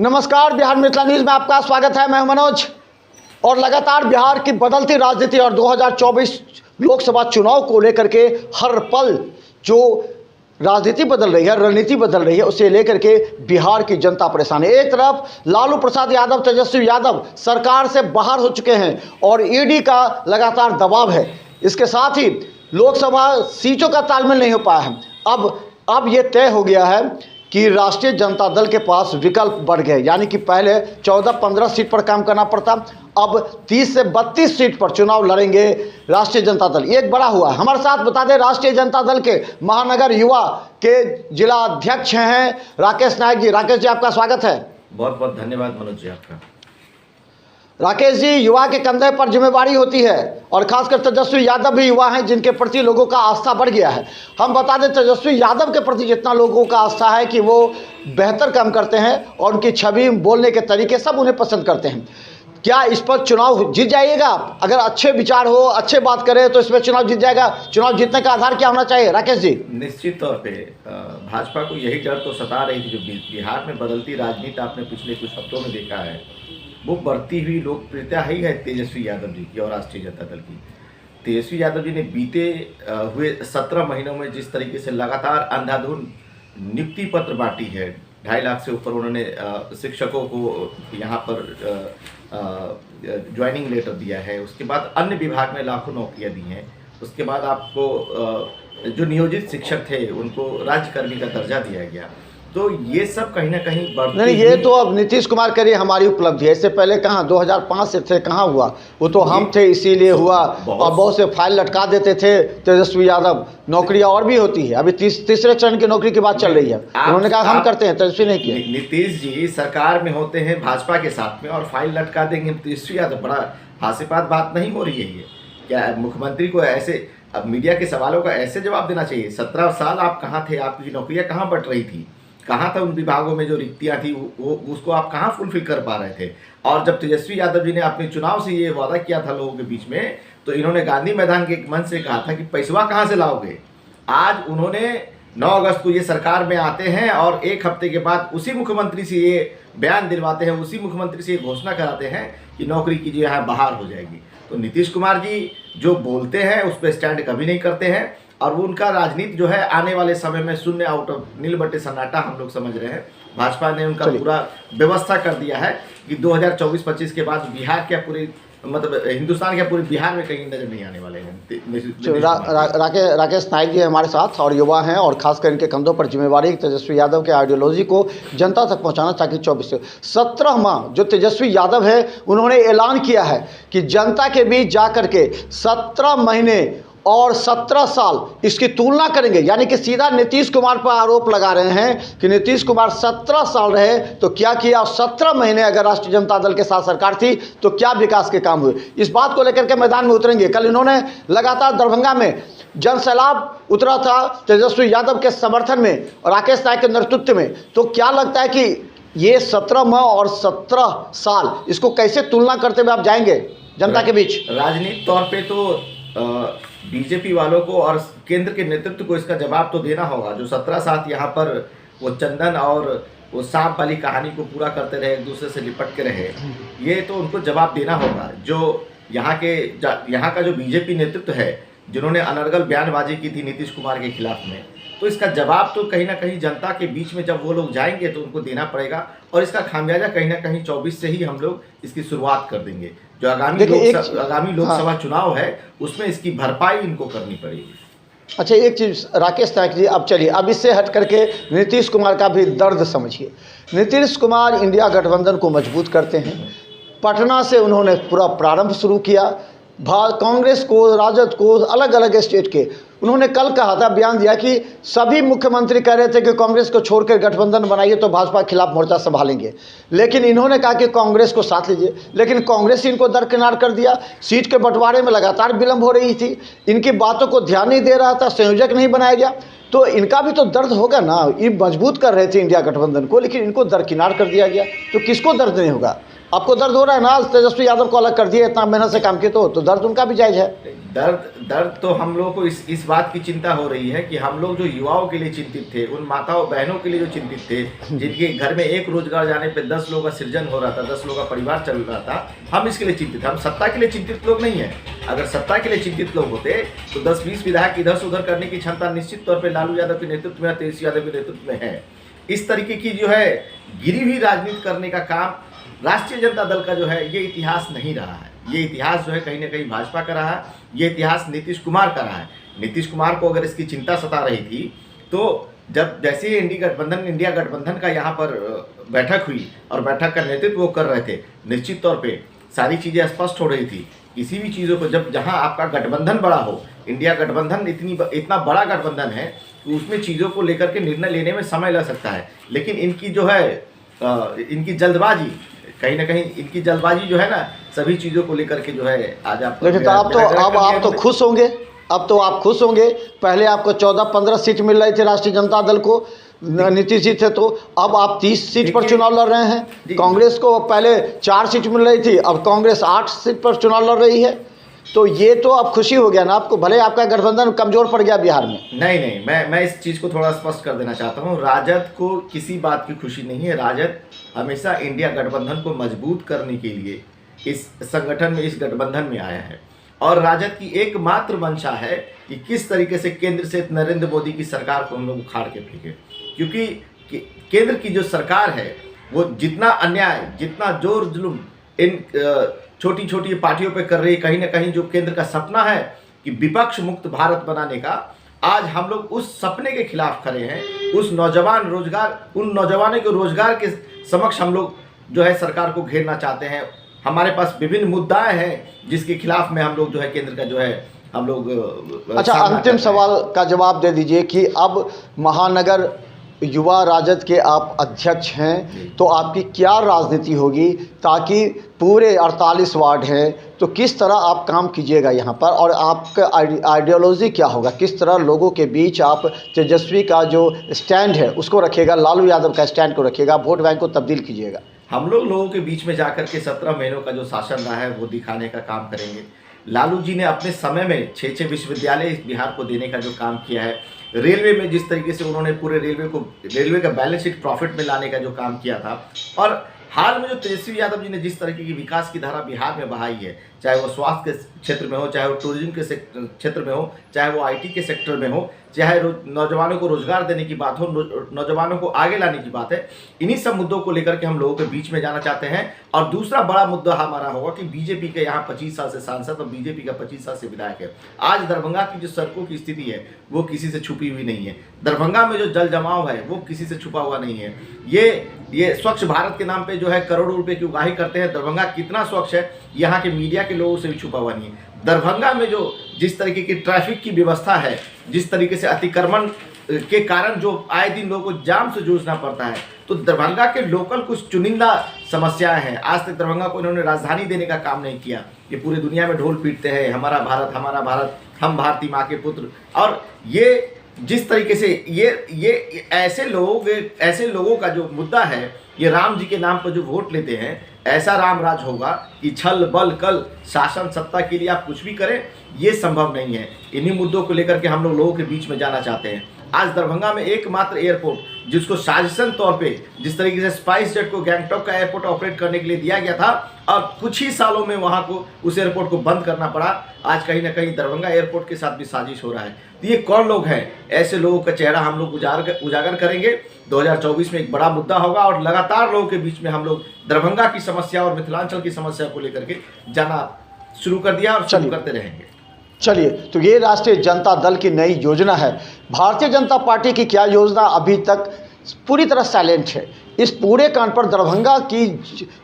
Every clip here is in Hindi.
नमस्कार, बिहार मिथिला न्यूज़ में आपका स्वागत है। मैं हूं मनोज। और लगातार बिहार की बदलती राजनीति और 2024 लोकसभा चुनाव को लेकर के हर पल जो राजनीति बदल रही है, रणनीति बदल रही है, उसे लेकर के बिहार की जनता परेशान है। एक तरफ लालू प्रसाद यादव, तेजस्वी यादव सरकार से बाहर हो चुके हैं और ईडी का लगातार दबाव है। इसके साथ ही लोकसभा सीटों का तालमेल नहीं हो पाया है। अब ये तय हो गया है कि राष्ट्रीय जनता दल के पास विकल्प बढ़ गए, यानी कि पहले 14-15 सीट पर काम करना पड़ता, अब 30 से 32 सीट पर चुनाव लड़ेंगे राष्ट्रीय जनता दल। एक बड़ा हुआ। हमारे साथ बता दें, राष्ट्रीय जनता दल के महानगर युवा के जिला अध्यक्ष हैं राकेश नायक जी। राकेश जी, आपका स्वागत है। बहुत बहुत धन्यवाद मनोज जी आपका। राकेश जी, युवा के कंधे पर जिम्मेवारी होती है और खासकर तेजस्वी यादव भी युवा हैं जिनके प्रति लोगों का आस्था बढ़ गया है। हम बता दें, तेजस्वी यादव के प्रति जितना लोगों का आस्था है कि वो बेहतर काम करते हैं और उनकी छवि, बोलने के तरीके सब उन्हें पसंद करते हैं। क्या इस पर चुनाव जीत जाइएगा? अगर अच्छे विचार हो, अच्छे बात करें तो इसमें चुनाव जीत जाएगा। चुनाव जीतने का आधार क्या होना चाहिए राकेश जी? निश्चित तौर पे भाजपा को यही डर तो सता रही थी। जो बिहार में बदलती राजनीति आपने पिछले कुछ हफ्तों में देखा है, वो बढ़ती हुई लोकप्रियता ही है तेजस्वी यादव जी की और राष्ट्रीय जनता दल की। तेजस्वी यादव जी ने बीते हुए 17 महीनों में जिस तरीके से लगातार अंधाधुंध नियुक्ति पत्र बांटी है, 2.5 लाख से ऊपर उन्होंने शिक्षकों को यहाँ पर ज्वाइनिंग लेटर दिया है। उसके बाद अन्य विभाग में लाखों नौकरियाँ दी हैं। उसके बाद आपको जो नियोजित शिक्षक थे उनको राज्यकर्मी का दर्जा दिया गया। तो ये सब कहीं ना कहीं नहीं, ये तो अब नीतीश कुमार करिए हमारी उपलब्धि है। इससे पहले कहाँ 2005 से थे, कहाँ हुआ? वो तो हम थे इसीलिए हुआ। और बहुत से फाइल लटका देते थे तेजस्वी यादव। नौकरियां और भी होती है। अभी तीसरे चरण की नौकरी की बात चल रही है। उन्होंने कहा हम करते हैं, तेजस्वी नहीं किया। नीतीश जी सरकार में होते हैं भाजपा के साथ में और फाइल लटका देंगे तेजस्वी यादव। बड़ा हास्यास्पद बात नहीं हो रही है ये? क्या मुख्यमंत्री को ऐसे, अब मीडिया के सवालों का ऐसे जवाब देना चाहिए? 17 साल आप कहाँ थे? आपकी नौकरियां कहाँ बट रही थी? कहाँ था उन विभागों में जो रिक्तियाँ थी वो उसको आप कहाँ फुलफिल कर पा रहे थे? और जब तेजस्वी यादव जी ने अपने चुनाव से ये वादा किया था लोगों के बीच में, तो इन्होंने गांधी मैदान के एक मंच से कहा था कि पैसवा कहाँ से लाओगे। आज उन्होंने 9 अगस्त को ये सरकार में आते हैं और 1 हफ्ते के बाद उसी मुख्यमंत्री से ये बयान दिलवाते हैं, उसी मुख्यमंत्री से ये घोषणा कराते हैं कि नौकरी की जो है बहाल हो जाएगी। तो नीतीश कुमार जी जो बोलते हैं उस पर स्टैंड कभी नहीं करते हैं और वो उनका राजनीति जो है आने वाले समय में शून्य आउट ऑफ नील बटे सन्नाटा हम लोग समझ रहे हैं। भाजपा ने उनका पूरा व्यवस्था कर दिया है कि 2024-25 के बाद बिहार क्या पूरी, मतलब हिंदुस्तान क्या पूरी बिहार में कहीं नजर नहीं आने वाले हैं। राकेश नायक जी हमारे साथ और युवा हैं और खासकर इनके कंधों पर जिम्मेवारी तेजस्वी यादव के आइडियोलॉजी को जनता तक पहुंचाना, ताकि 17 माह जो तेजस्वी यादव है उन्होंने ऐलान किया है कि जनता के बीच जाकर के 17 महीने और 17 साल इसकी तुलना करेंगे। यानी कि सीधा नीतीश कुमार पर आरोप लगा रहे हैं कि नीतीश कुमार 17 साल रहे तो क्या किया, और 17 महीने अगर राष्ट्रीय जनता दल के साथ सरकार थी तो क्या विकास के काम हुए। इस बात को लेकर के मैदान में उतरेंगे। कल इन्होंने लगातार दरभंगा में जन सैलाब उतरा था तेजस्वी यादव के समर्थन में और राकेश नायक के नेतृत्व में। तो क्या लगता है कि ये 17 माह और 17 साल, इसको कैसे तुलना करते हुए आप जाएंगे जनता के बीच? राजनीतिक तौर पर तो बीजेपी वालों को और केंद्र के नेतृत्व को इसका जवाब तो देना होगा। जो 17 साल यहाँ पर वो चंदन और वो सांप वाली कहानी को पूरा करते रहे, एक दूसरे से लिपट के रहे, ये तो उनको जवाब देना होगा। जो यहाँ का जो बीजेपी नेतृत्व है, जिन्होंने अनर्गल बयानबाजी की थी नीतीश कुमार के खिलाफ में, तो इसका जवाब तो कहीं ना कहीं जनता के बीच में जब वो लोग जाएंगे तो उनको देना पड़ेगा। और इसका खामियाजा कहीं ना कहीं 24 से ही हम लोग इसकी शुरुआत कर देंगे। जो आगामी लोकसभा चुनाव है उसमें इसकी भरपाई इनको करनी पड़ेगी। अच्छा, एक चीज़ राकेश नायक जी, अब चलिए, अब इससे हट करके नीतीश कुमार का भी दर्द समझिए। नीतीश कुमार इंडिया गठबंधन को मजबूत करते हैं। पटना से उन्होंने पूरा प्रारंभ शुरू किया। कांग्रेस को, राजद को, अलग अलग स्टेट के उन्होंने कल कहा था, बयान दिया कि सभी मुख्यमंत्री कह रहे थे कि कांग्रेस को छोड़कर गठबंधन बनाइए तो भाजपा के खिलाफ मोर्चा संभालेंगे। लेकिन इन्होंने कहा कि कांग्रेस को साथ लीजिए, लेकिन कांग्रेस इनको दरकिनार कर दिया। सीट के बंटवारे में लगातार विलंब हो रही थी, इनकी बातों को ध्यान नहीं दे रहा था, संयोजक नहीं बनाया गया। तो इनका भी तो दर्द होगा ना। ये मजबूत कर रहे थे इंडिया गठबंधन को, लेकिन इनको दरकिनार कर दिया गया, तो किसको दर्द नहीं होगा? आपको दर्द हो रहा है ना, तेजस्वी यादव को अलग कर दिया, इतना मेहनत से काम किए, तो दर्द उनका भी जायज है। दर्द तो हम लोगों को इस बात की चिंता हो रही है कि हम लोग जो युवाओं के लिए चिंतित थे, उन माताओं बहनों के लिए जो चिंतित थे, जिनके घर में एक रोजगार जाने पे 10 लोगों का सृजन हो रहा था, 10 लोगों का परिवार चल रहा था, हम इसके लिए चिंतित। हम सत्ता के लिए चिंतित लोग नहीं है। अगर सत्ता के लिए चिंतित लोग होते तो 10-20 विधायक इधर से उधर करने की क्षमता निश्चित तौर पर लालू यादव के नेतृत्व में, तेजस्वी यादव के नेतृत्व में है। इस तरीके की जो है गिरी हुई राजनीति करने का काम राष्ट्रीय जनता दल का जो है ये इतिहास नहीं रहा है। ये इतिहास जो है कहीं ना कहीं भाजपा का रहा है, ये इतिहास नीतीश कुमार का रहा है। नीतीश कुमार को अगर इसकी चिंता सता रही थी तो जब जैसे ही इंडिया गठबंधन का यहाँ पर बैठक हुई और बैठक का नेतृत्व वो कर रहे थे, निश्चित तौर पे सारी चीज़ें स्पष्ट हो रही थी। किसी भी चीज़ों को जब जहाँ आपका गठबंधन बड़ा हो, इंडिया गठबंधन इतना बड़ा गठबंधन है तो उसमें चीज़ों को लेकर के निर्णय लेने में समय लग सकता है। लेकिन इनकी जो है इनकी जल्दबाजी, कहीं ना कहीं इनकी जल्दबाजी जो है ना, सभी चीज़ों को लेकर के जो है आज आप लेकिन तो आप तो खुश होंगे, अब तो आप खुश होंगे। पहले आपको 14-15 सीट मिल रही थी राष्ट्रीय जनता दल को, नीतीश जी थे, तो अब आप 30 सीट पर चुनाव लड़ रहे हैं। कांग्रेस को पहले 4 सीट मिल रही थी, अब कांग्रेस 8 सीट पर चुनाव लड़ रही है। तो ये तो अब खुशी हो गया ना आपको, भले आपका गठबंधन कमजोर पड़ गया बिहार में। नहीं, मैं इस चीज़ को थोड़ा स्पष्ट कर देना चाहता हूँ। राजद को किसी बात की खुशी नहीं है। राजद हमेशा इंडिया गठबंधन को मजबूत करने के लिए इस संगठन में, इस गठबंधन में आया है। और राजद की एकमात्र मंशा है कि किस तरीके से केंद्र से नरेंद्र मोदी की सरकार को हम लोग उखाड़ के फेंके। क्योंकि केंद्र की जो सरकार है वो जितना अन्याय, जितना जोर जुल्म इन छोटी छोटी पार्टियों पे कर रही है, कहीं ना कहीं जो केंद्र का सपना है कि विपक्ष मुक्त भारत बनाने का, आज हम लोग उस सपने के खिलाफ खड़े हैं। उन नौजवानों के रोजगार के समक्ष हम लोग जो है सरकार को घेरना चाहते हैं। हमारे पास विभिन्न मुद्दाएं हैं जिसके खिलाफ में हम लोग जो है केंद्र का जो है हम लोग। अच्छा, अंतिम सवाल का जवाब दे दीजिए कि अब महानगर युवा राजद के आप अध्यक्ष हैं, तो आपकी क्या राजनीति होगी, ताकि पूरे 48 वार्ड हैं, तो किस तरह आप काम कीजिएगा यहाँ पर, और आपका आइडियोलॉजी क्या होगा, किस तरह लोगों के बीच आप तेजस्वी का जो स्टैंड है उसको रखिएगा, लालू यादव का स्टैंड को रखिएगा, वोट बैंक को तब्दील कीजिएगा। हम लोगों के बीच में जाकर के 17 महीनों का जो शासन रहा है वो दिखाने का काम करेंगे। लालू जी ने अपने समय में 6 विश्वविद्यालय इस बिहार को देने का जो काम किया है, रेलवे में जिस तरीके से उन्होंने पूरे रेलवे का बैलेंस शीट प्रॉफिट में लाने का जो काम किया था, और हाल में जो तेजस्वी यादव जी ने जिस तरीके की विकास की धारा बिहार में बहाई है, चाहे वो स्वास्थ्य के क्षेत्र में हो, चाहे वो टूरिज्म के क्षेत्र में हो, चाहे वो IT के सेक्टर में हो, चाहे नौजवानों को रोजगार देने की बात हो, नौजवानों को आगे लाने की बात है, इन्हीं सब मुद्दों को लेकर के हम लोगों के बीच में जाना चाहते हैं। और दूसरा बड़ा मुद्दा हमारा होगा कि बीजेपी के यहाँ 25 साल से सांसद और बीजेपी का 25 साल से विधायक है। आज दरभंगा की जो सड़कों की स्थिति है वो किसी से छुपी हुई नहीं है। दरभंगा में जो जल जमाव है वो किसी से छुपा हुआ नहीं है। ये स्वच्छ भारत के नाम पे जो है करोड़ों रुपए की उगाही करते हैं। दरभंगा कितना स्वच्छ है यहाँ के मीडिया के लोगों से भी छुपा हुआ नहीं है। दरभंगा में जो जिस तरीके की ट्रैफिक की व्यवस्था है, जिस तरीके से अतिक्रमण के कारण जो आए दिन लोगों को जाम से जूझना पड़ता है, तो दरभंगा के लोकल कुछ चुनिंदा समस्याएं हैं। आज तक दरभंगा को इन्होंने राजधानी देने का काम नहीं किया। ये पूरी दुनिया में ढोल पीटते हैं, हमारा भारत, हम भारती माँ के पुत्र। और ये जिस तरीके से ये ऐसे लोगों का जो मुद्दा है, ये राम जी के नाम पर जो वोट लेते हैं, ऐसा राम राज होगा कि छल बल कल शासन सत्ता के लिए आप कुछ भी करें, ये संभव नहीं है। इन्हीं मुद्दों को लेकर के हम लोगों के बीच में जाना चाहते हैं। आज दरभंगा में एकमात्र एयरपोर्ट जिसको साजिशन तौर पे जिस तरीके से स्पाइस जेट को गैंगटॉक का एयरपोर्ट ऑपरेट करने के लिए दिया गया था, और कुछ ही सालों में वहां को उस एयरपोर्ट को बंद करना पड़ा। आज कहीं ना कहीं दरभंगा एयरपोर्ट के साथ भी साजिश हो रहा है। तो ये कौन लोग हैं? ऐसे लोगों का चेहरा हम लोग उजागर करेंगे। 2024 में एक बड़ा मुद्दा होगा और लगातार लोगों के बीच में हम लोग दरभंगा की समस्या और मिथिलांचल की समस्या को लेकर के जाना शुरू कर दिया और शुरू करते रहेंगे। चलिए, तो ये राष्ट्रीय जनता दल की नई योजना है। भारतीय जनता पार्टी की क्या योजना अभी तक पूरी तरह साइलेंट है। इस पूरे कांड पर दरभंगा की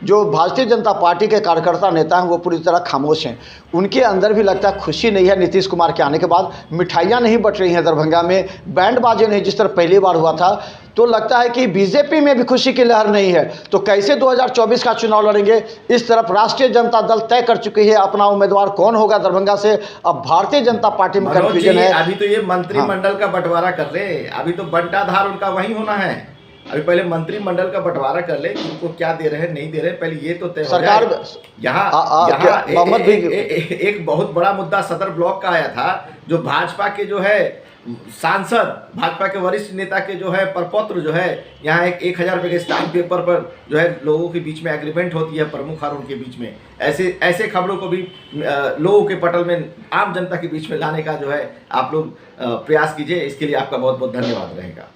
जो भारतीय जनता पार्टी के कार्यकर्ता नेता हैं वो पूरी तरह खामोश हैं। उनके अंदर भी लगता है खुशी नहीं है। नीतीश कुमार के आने के बाद मिठाइयाँ नहीं बट रही हैं दरभंगा में, बैंड बाजे नहीं जिस तरह पहली बार हुआ था। तो लगता है कि बीजेपी में भी खुशी की लहर नहीं है। तो कैसे 2024 का चुनाव लड़ेंगे? इस तरफ राष्ट्रीय जनता दल तय कर चुकी है अपना उम्मीदवार कौन होगा दरभंगा से। अब भारतीय जनता पार्टी में कंफ्यूजन है। अभी तो ये मंत्रिमंडल का बंटवारा कर रहे हैं, अभी तो बंटाधार उनका वही होना है। अभी पहले मंत्रिमंडल का बंटवारा कर ले, उनको क्या दे रहे हैं नहीं दे रहे हैं, पहले ये तो तय हो सरकार जाए। यहाँ एक बहुत बड़ा मुद्दा सदर ब्लॉक का आया था, जो भाजपा के जो है सांसद, भाजपा के वरिष्ठ नेता के जो है प्रपत्र जो है, यहाँ एक 1000 रुपये के स्टाम्प पेपर पर जो है लोगों के बीच में एग्रीमेंट होती है प्रमुख और उनके बीच में, ऐसे खबरों को भी लोगों के पटल में, आम जनता के बीच में लाने का जो है आप लोग प्रयास कीजिए। इसके लिए आपका बहुत बहुत धन्यवाद रहेगा।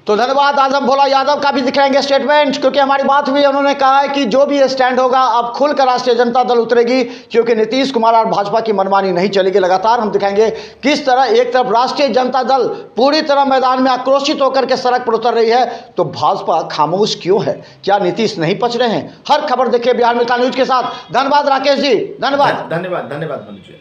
तो धन्यवाद। आज हम भोला यादव का भी दिखाएंगे स्टेटमेंट, क्योंकि हमारी बात हुई, उन्होंने कहा है कि जो भी स्टैंड होगा अब खुलकर राष्ट्रीय जनता दल उतरेगी, क्योंकि नीतीश कुमार और भाजपा की मनमानी नहीं चलेगी। लगातार हम दिखाएंगे किस तरह एक तरफ राष्ट्रीय जनता दल पूरी तरह मैदान में आक्रोशित होकर के सड़क पर उतर रही है, तो भाजपा खामोश क्यों है? क्या नीतीश नहीं पच रहे हैं? हर खबर देखिए बिहार मिल्क न्यूज के साथ। धन्यवाद राकेश जी, धन्यवाद। धन्यवाद मनुष्य।